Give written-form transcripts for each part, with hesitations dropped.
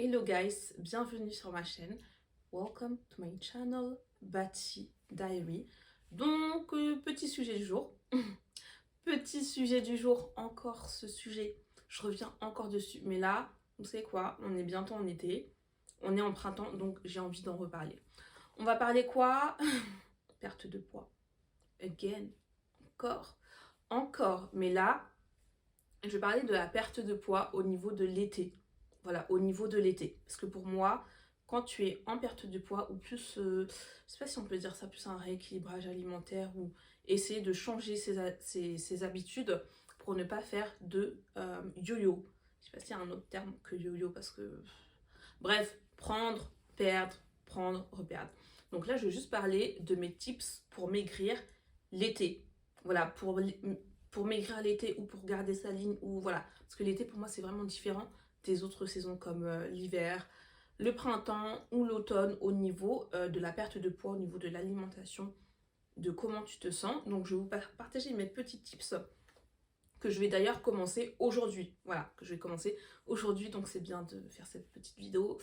Hello guys, bienvenue sur ma chaîne. Welcome to my channel Bati Diary. Donc, petit sujet du jour. Petit sujet du jour, encore ce sujet. Je reviens encore dessus. Mais là, vous savez quoi? On est bientôt en été. On est en printemps, donc j'ai envie d'en reparler. On va parler quoi? Perte de poids. Again. Encore. Encore. Mais là, je vais parler de la perte de poids au niveau de l'été. Voilà, au niveau de l'été. Parce que pour moi, quand tu es en perte de poids, ou plus, je sais pas si on peut dire ça, plus un rééquilibrage alimentaire, ou essayer de changer ses habitudes pour ne pas faire de yo-yo. Je sais pas s'il y a un autre terme que yo-yo, parce que... Bref, prendre, reperdre. Donc là, je vais juste parler de mes tips pour maigrir l'été. Voilà, pour maigrir l'été ou pour garder sa ligne, ou voilà. Parce que l'été, pour moi, c'est vraiment différent des autres saisons comme l'hiver, le printemps ou l'automne au niveau de la perte de poids, au niveau de l'alimentation, de comment tu te sens. Donc je vais vous partager mes petits tips que je vais d'ailleurs commencer aujourd'hui. Voilà, que je vais commencer aujourd'hui, donc c'est bien de faire cette petite vidéo.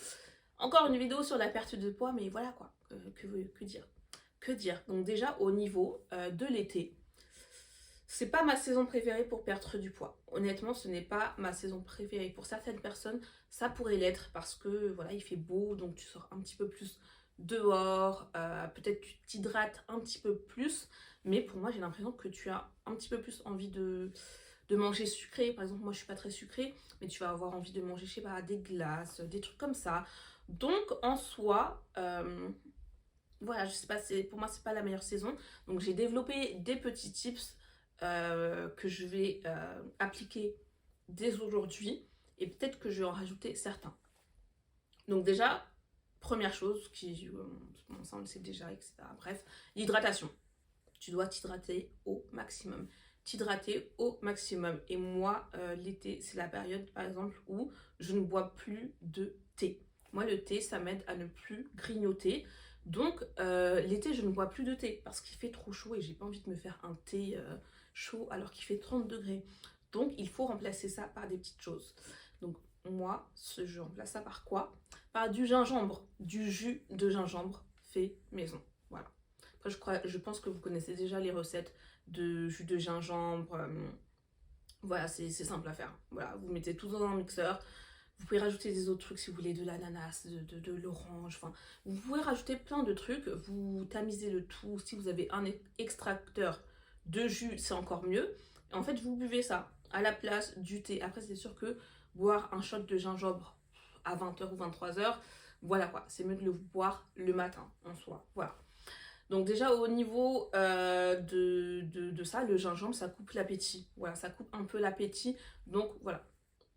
Encore une vidéo sur la perte de poids, mais voilà quoi, que dire. Que dire? Donc déjà au niveau de l'été, c'est pas ma saison préférée pour perdre du poids. Honnêtement, ce n'est pas ma saison préférée. Pour certaines personnes, ça pourrait l'être parce que voilà, il fait beau, donc tu sors un petit peu plus dehors, peut-être tu t'hydrates un petit peu plus, mais pour moi, j'ai l'impression que tu as un petit peu plus envie de manger sucré. Par exemple, moi, je suis pas très sucrée, mais tu vas avoir envie de manger, je sais pas, des glaces, des trucs comme ça. Donc, en soi, voilà, je sais pas, pour moi, c'est pas la meilleure saison. Donc, j'ai développé des petits tips que je vais appliquer dès aujourd'hui et peut-être que je vais en rajouter certains. Donc déjà, première chose, bon, ça on le sait déjà, etc. Bref, l'hydratation. Tu dois t'hydrater au maximum. T'hydrater au maximum. Et moi, l'été, c'est la période, par exemple, où je ne bois plus de thé. Moi, le thé, ça m'aide à ne plus grignoter. Donc, l'été, je ne bois plus de thé parce qu'il fait trop chaud et j'ai pas envie de me faire un thé chaud alors qu'il fait 30 degrés. Donc, il faut remplacer ça par des petites choses. Donc, moi, je remplace ça par quoi? Par du gingembre, du jus de gingembre fait maison. Voilà. Après, je pense que vous connaissez déjà les recettes de jus de gingembre. Voilà, c'est simple à faire. Voilà, vous mettez tout dans un mixeur. Vous pouvez rajouter des autres trucs si vous voulez, de l'ananas, de l'orange. Enfin, vous pouvez rajouter plein de trucs. Vous tamisez le tout. Si vous avez un extracteur de jus, c'est encore mieux. Et en fait, vous buvez ça à la place du thé. Après, c'est sûr que boire un shot de gingembre à 20h ou 23h, voilà quoi. C'est mieux de le boire le matin en soi. Voilà. Donc déjà au niveau de ça, le gingembre, ça coupe l'appétit. Voilà, ça coupe un peu l'appétit. Donc voilà,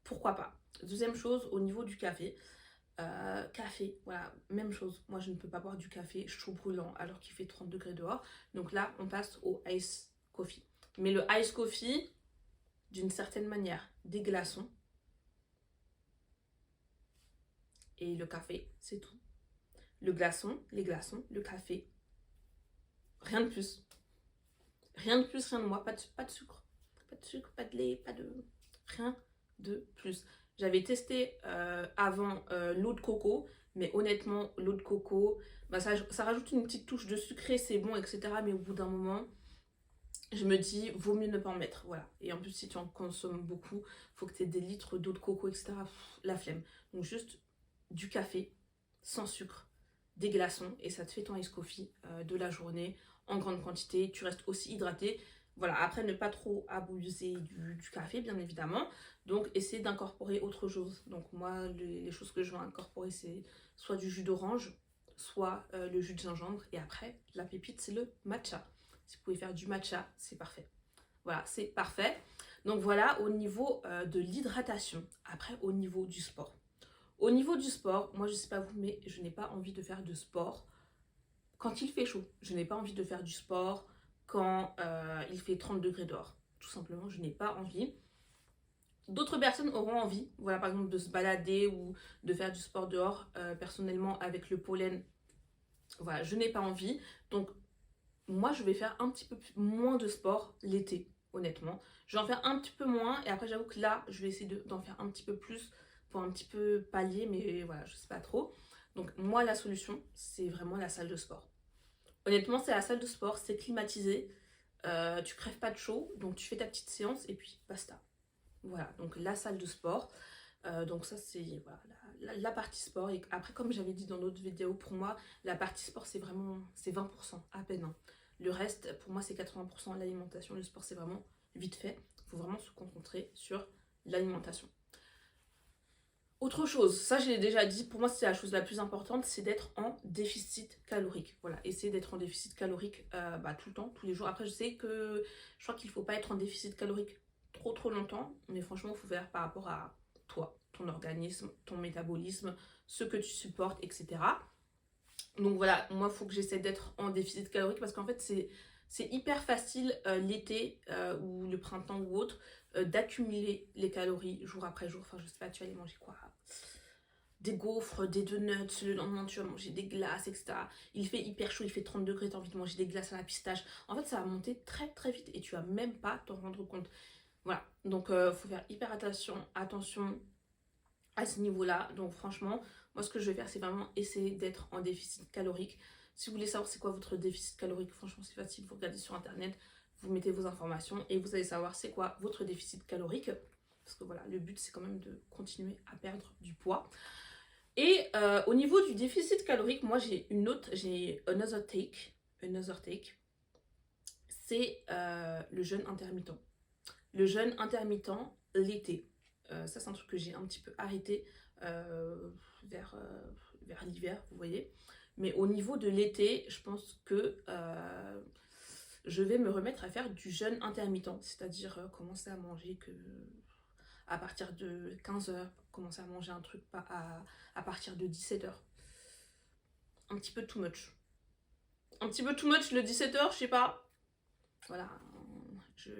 pourquoi pas. Deuxième chose, au niveau du café. Café, voilà, même chose. Moi, je ne peux pas boire du café chaud brûlant alors qu'il fait 30 degrés dehors. Donc là, on passe au ice coffee. Mais le ice coffee, d'une certaine manière, des glaçons. Et le café, c'est tout. Le glaçon, les glaçons, le café. Rien de plus. Rien de plus, rien de moins. Pas de sucre. Pas de sucre, pas de lait, pas de... Rien de plus. J'avais testé avant l'eau de coco, mais honnêtement, l'eau de coco, bah, ça rajoute une petite touche de sucré, c'est bon, etc. Mais au bout d'un moment, je me dis, vaut mieux ne pas en mettre. Voilà. Et en plus, si tu en consommes beaucoup, faut que tu aies des litres d'eau de coco, etc. Pff, la flemme. Donc juste du café, sans sucre, des glaçons, et ça te fait ton ice coffee de la journée en grande quantité. Tu restes aussi hydraté. Voilà, après ne pas trop abuser du café, bien évidemment. Donc, essayer d'incorporer autre chose. Donc, moi, les choses que je vais incorporer, c'est soit du jus d'orange, soit le jus de gingembre. Et après, la pépite, c'est le matcha. Si vous pouvez faire du matcha, c'est parfait. Voilà, c'est parfait. Donc, voilà, au niveau de l'hydratation. Après, au niveau du sport. Au niveau du sport, moi, je ne sais pas vous, mais je n'ai pas envie de faire de sport quand il fait chaud. Je n'ai pas envie de faire du sport quand il fait 30 degrés dehors. Tout simplement, je n'ai pas envie. D'autres personnes auront envie, voilà, par exemple, de se balader ou de faire du sport dehors. Personnellement, avec le pollen, voilà, je n'ai pas envie. Donc, moi, je vais faire un petit peu moins de sport l'été, honnêtement. Je vais en faire un petit peu moins et après, j'avoue que là, je vais essayer d'en faire un petit peu plus pour un petit peu pallier, mais voilà, je sais pas trop. Donc moi, la solution, c'est vraiment la salle de sport. Honnêtement, c'est la salle de sport, c'est climatisé, tu crèves pas de chaud, donc tu fais ta petite séance et puis basta. Voilà, donc la salle de sport. Donc ça c'est voilà, la partie sport. Et après, comme j'avais dit dans d'autres vidéos, pour moi la partie sport c'est vraiment c'est 20% à peine, hein. Le reste pour moi c'est 80%. L'alimentation, le sport c'est vraiment vite fait. Il faut vraiment se concentrer sur l'alimentation. Autre chose, ça j'ai déjà dit, pour moi c'est la chose la plus importante, c'est d'être en déficit calorique. Voilà, essayer d'être en déficit calorique tout le temps, tous les jours. Après je sais que je crois qu'il ne faut pas être en déficit calorique trop longtemps, mais franchement il faut faire par rapport à toi, ton organisme, ton métabolisme, ce que tu supportes, etc. Donc voilà, moi il faut que j'essaie d'être en déficit calorique parce qu'en fait c'est hyper facile l'été ou le printemps ou autre d'accumuler les calories jour après jour. Enfin je sais pas, tu vas aller manger quoi, des gaufres, des donuts, le lendemain tu vas manger des glaces, etc. Il fait hyper chaud, il fait 30 degrés, tu as envie de manger des glaces à la pistache. En fait ça va monter très vite et tu vas même pas t'en rendre compte. Voilà, donc faut faire hyper attention à ce niveau-là. Donc franchement, moi ce que je vais faire c'est vraiment essayer d'être en déficit calorique. Si vous voulez savoir c'est quoi votre déficit calorique, franchement c'est facile, vous regardez sur internet, vous mettez vos informations et vous allez savoir c'est quoi votre déficit calorique. Parce que voilà, le but c'est quand même de continuer à perdre du poids. Et au niveau du déficit calorique, moi j'ai another take. C'est le jeûne intermittent. Le jeûne intermittent l'été. Ça c'est un truc que j'ai un petit peu arrêté vers l'hiver, vous voyez. Mais au niveau de l'été, je pense que je vais me remettre à faire du jeûne intermittent. C'est-à-dire commencer à manger que à partir de 15h, commencer à manger un truc à partir de 17h. Un petit peu too much. Un petit peu too much le 17h, je sais pas. Voilà, je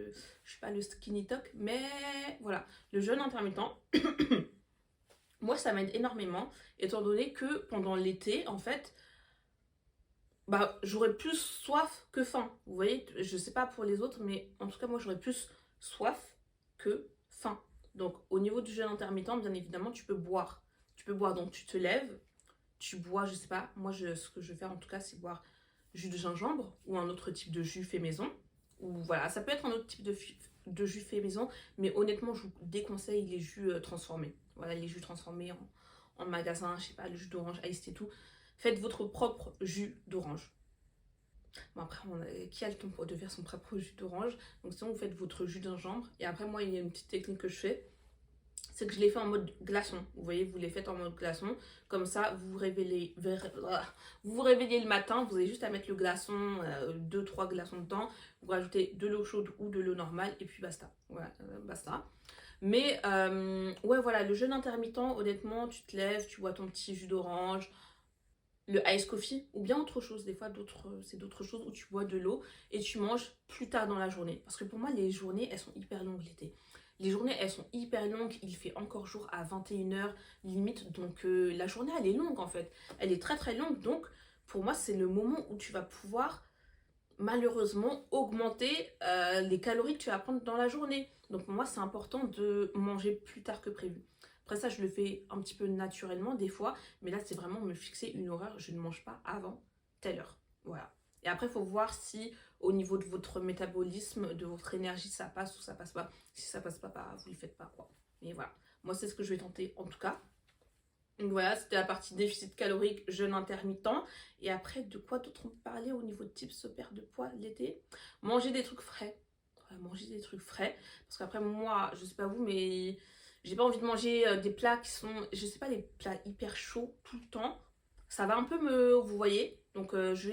suis pas le skinny talk, mais voilà, le jeûne intermittent, moi ça m'aide énormément, étant donné que pendant l'été, en fait, j'aurais plus soif que faim. Vous voyez, je sais pas pour les autres, mais en tout cas, moi j'aurais plus soif que faim. Donc au niveau du jeûne intermittent, bien évidemment, tu peux boire. Tu peux boire, donc tu te lèves, tu bois, je sais pas, moi ce que je vais faire en tout cas, c'est boire jus de gingembre ou un autre type de jus fait maison. Ou voilà, ça peut être un autre type de jus fait maison, mais honnêtement, je vous déconseille les jus transformés. Voilà, les jus transformés en magasin, je sais pas, le jus d'orange, iced et tout. Faites votre propre jus d'orange. Bon, après, qui a le temps de faire son propre jus d'orange? Donc, sinon, vous faites votre jus de gingembre. Et après, moi, il y a une petite technique que je fais. C'est que je les fais en mode glaçon. Vous voyez, vous les faites en mode glaçon. Comme ça, vous vous réveillez le matin. Vous avez juste à mettre le glaçon, 2-3 glaçons dedans. Vous rajoutez de l'eau chaude ou de l'eau normale. Et puis basta. Voilà, basta. Mais ouais, voilà, le jeûne intermittent, honnêtement, tu te lèves, tu bois ton petit jus d'orange, le ice coffee, ou bien autre chose. Des fois, c'est d'autres choses où tu bois de l'eau et tu manges plus tard dans la journée. Parce que pour moi, les journées, elles sont hyper longues l'été. Les journées, elles sont hyper longues. Il fait encore jour à 21h limite. Donc, la journée, elle est longue en fait. Elle est très longue. Donc, pour moi, c'est le moment où tu vas pouvoir malheureusement augmenter les calories que tu vas prendre dans la journée. Donc pour moi c'est important de manger plus tard que prévu. Après ça je le fais un petit peu naturellement des fois, mais là c'est vraiment me fixer une horaire, je ne mange pas avant telle heure. Voilà. Et après il faut voir si au niveau de votre métabolisme, de votre énergie ça passe ou ça passe pas. Si ça passe pas, vous le faites pas quoi. Mais voilà, moi c'est ce que je vais tenter en tout cas. Donc voilà, c'était la partie déficit calorique, jeûne intermittent. Et après, de quoi d'autre on peut parler au niveau de tips perte de poids l'été? Manger des trucs frais. Ouais, manger des trucs frais. Parce qu'après, moi, je sais pas vous, mais j'ai pas envie de manger des plats qui sont, je sais pas, des plats hyper chauds tout le temps. Ça va un peu vous voyez. Donc je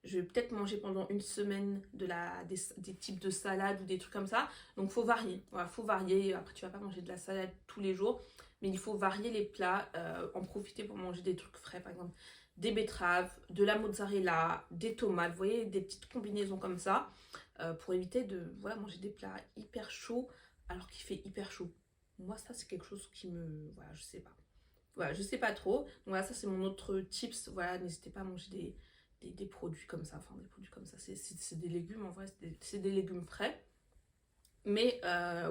vais peut-être manger pendant une semaine des types de salades ou des trucs comme ça. Donc faut varier. Voilà, faut varier. Après, tu vas pas manger de la salade tous les jours. Mais il faut varier les plats, en profiter pour manger des trucs frais, par exemple des betteraves, de la mozzarella, des tomates, vous voyez, des petites combinaisons comme ça, pour éviter de manger des plats hyper chauds alors qu'il fait hyper chaud. Moi, ça, c'est quelque chose qui me... Voilà, je sais pas. Voilà, je sais pas trop. Donc voilà, ça, c'est mon autre tips. Voilà, n'hésitez pas à manger des produits comme ça. Enfin, des produits comme ça. C'est des légumes, en vrai, c'est des légumes frais. Mais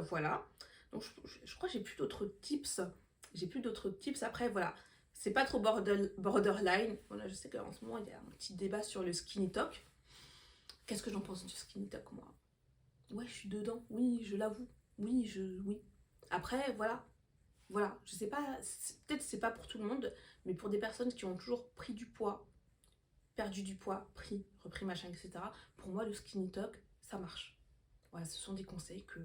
voilà. Donc je crois que j'ai plus d'autres tips j'ai plus d'autres tips. Après, voilà, c'est pas trop borderline. Voilà, je sais qu'en ce moment, il y a un petit débat sur le skinny talk. Qu'est-ce que j'en pense du skinny talk, moi? Ouais, je suis dedans. Oui, je l'avoue. Oui. Après, voilà, je sais pas, peut-être c'est pas pour tout le monde, mais pour des personnes qui ont toujours pris du poids, perdu du poids, pris, repris machin, etc. Pour moi, le skinny talk, ça marche. Voilà, ce sont des conseils que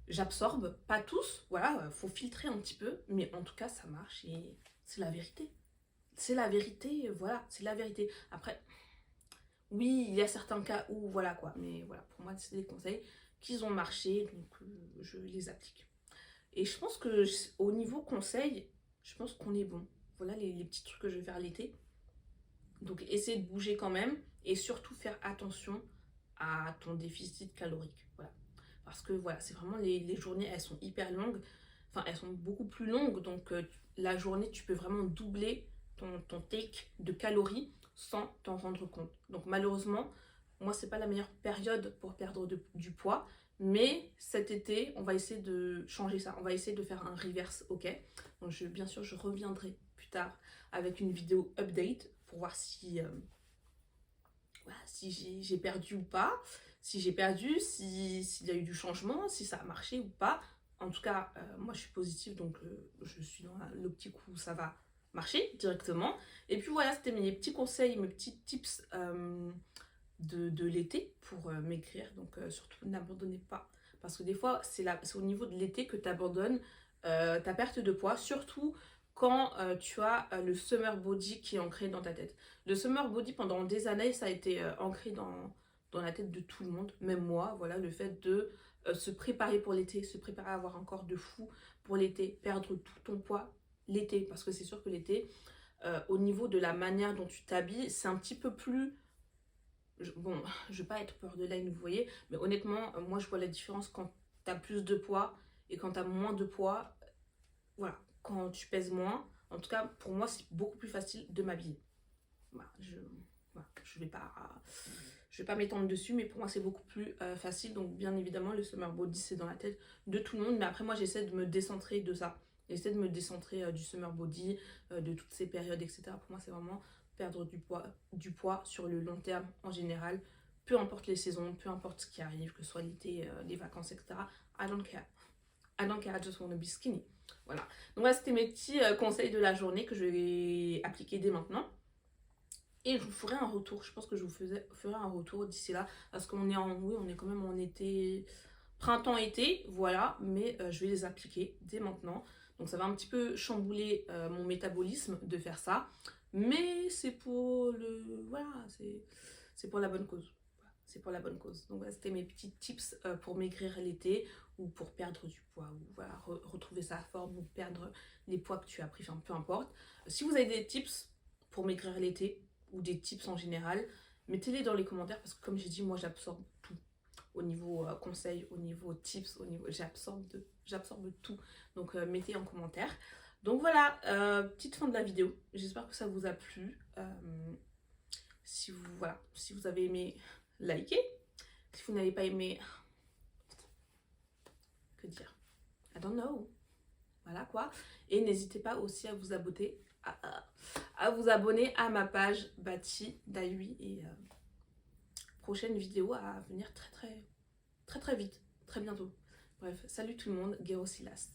j'absorbe, pas tous, voilà, faut filtrer un petit peu, mais en tout cas, ça marche et c'est la vérité. C'est la vérité, voilà, c'est la vérité. Après, oui, il y a certains cas où, voilà quoi, mais voilà, pour moi, c'est des conseils qui ont marché, donc je les applique. Et je pense que au niveau conseil, je pense qu'on est bon. Voilà les petits trucs que je vais faire l'été. Donc, essayer de bouger quand même et surtout faire attention à ton déficit calorique. Voilà. Parce que voilà, c'est vraiment les journées, elles sont hyper longues. Enfin, elles sont beaucoup plus longues. Donc, la journée, tu peux vraiment doubler ton take de calories sans t'en rendre compte. Donc, malheureusement, moi, c'est pas la meilleure période pour perdre du poids. Mais cet été, on va essayer de changer ça. On va essayer de faire un reverse, ok? Donc, bien sûr, je reviendrai plus tard avec une vidéo update pour voir si, voilà, si j'ai perdu ou pas, si j'ai perdu, s'il y a eu du changement, si ça a marché ou pas. En tout cas, moi je suis positive, donc je suis dans l'optique où ça va marcher directement. Et puis voilà, c'était mes petits conseils, mes petits tips de l'été pour maigrir. Donc surtout n'abandonnez pas. Parce que des fois, c'est au niveau de l'été que tu abandonnes ta perte de poids. Surtout quand tu as le summer body qui est ancré dans ta tête. Le summer body, pendant des années, ça a été ancré dans la tête de tout le monde. Même moi, voilà, le fait de se préparer pour l'été, se préparer à avoir un corps de fou pour l'été, perdre tout ton poids l'été. Parce que c'est sûr que l'été, au niveau de la manière dont tu t'habilles, c'est un petit peu plus... Bon, je vais pas être borderline, vous voyez, mais honnêtement, moi je vois la différence quand tu as plus de poids et quand tu as moins de poids. Voilà, quand tu pèses moins, en tout cas pour moi c'est beaucoup plus facile de m'habiller. Voilà, je vais pas m'étendre dessus, mais pour moi c'est beaucoup plus facile. Donc bien évidemment le summer body c'est dans la tête de tout le monde, mais après moi j'essaie de me décentrer de ça. J'essaie de me décentrer du summer body, de toutes ces périodes, etc. Pour moi c'est vraiment perdre du poids sur le long terme en général. Peu importe les saisons, peu importe ce qui arrive, que ce soit l'été, les vacances, etc. I don't care. I don't care, I just wanna be skinny. Voilà. Donc voilà, c'était mes petits conseils de la journée que je vais appliquer dès maintenant. Et je vous ferai un retour. Je pense que je vous ferai un retour d'ici là. Parce qu'on est oui, on est quand même en été, printemps-été, voilà. Mais je vais les appliquer dès maintenant. Donc ça va un petit peu chambouler mon métabolisme de faire ça. Mais c'est pour voilà, c'est pour la bonne cause. Voilà, c'est pour la bonne cause. Donc voilà, c'était mes petits tips pour maigrir l'été ou pour perdre du poids. Ou voilà, retrouver sa forme ou perdre les poids que tu as pris. Enfin, peu importe. Si vous avez des tips pour maigrir l'été, ou des tips en général, mettez-les dans les commentaires parce que comme j'ai dit, moi j'absorbe tout. Au niveau conseils, au niveau tips, au niveau j'absorbe tout. Donc mettez en commentaire. Donc voilà, petite fin de la vidéo. J'espère que ça vous a plu. Si vous avez aimé, likez. Si vous n'avez pas aimé, que dire? I don't know. Voilà quoi. Et n'hésitez pas aussi à vous abonner à ma page Bati Dayui et prochaine vidéo à venir très vite, très bientôt. Bref, salut tout le monde, Guerrero Silas.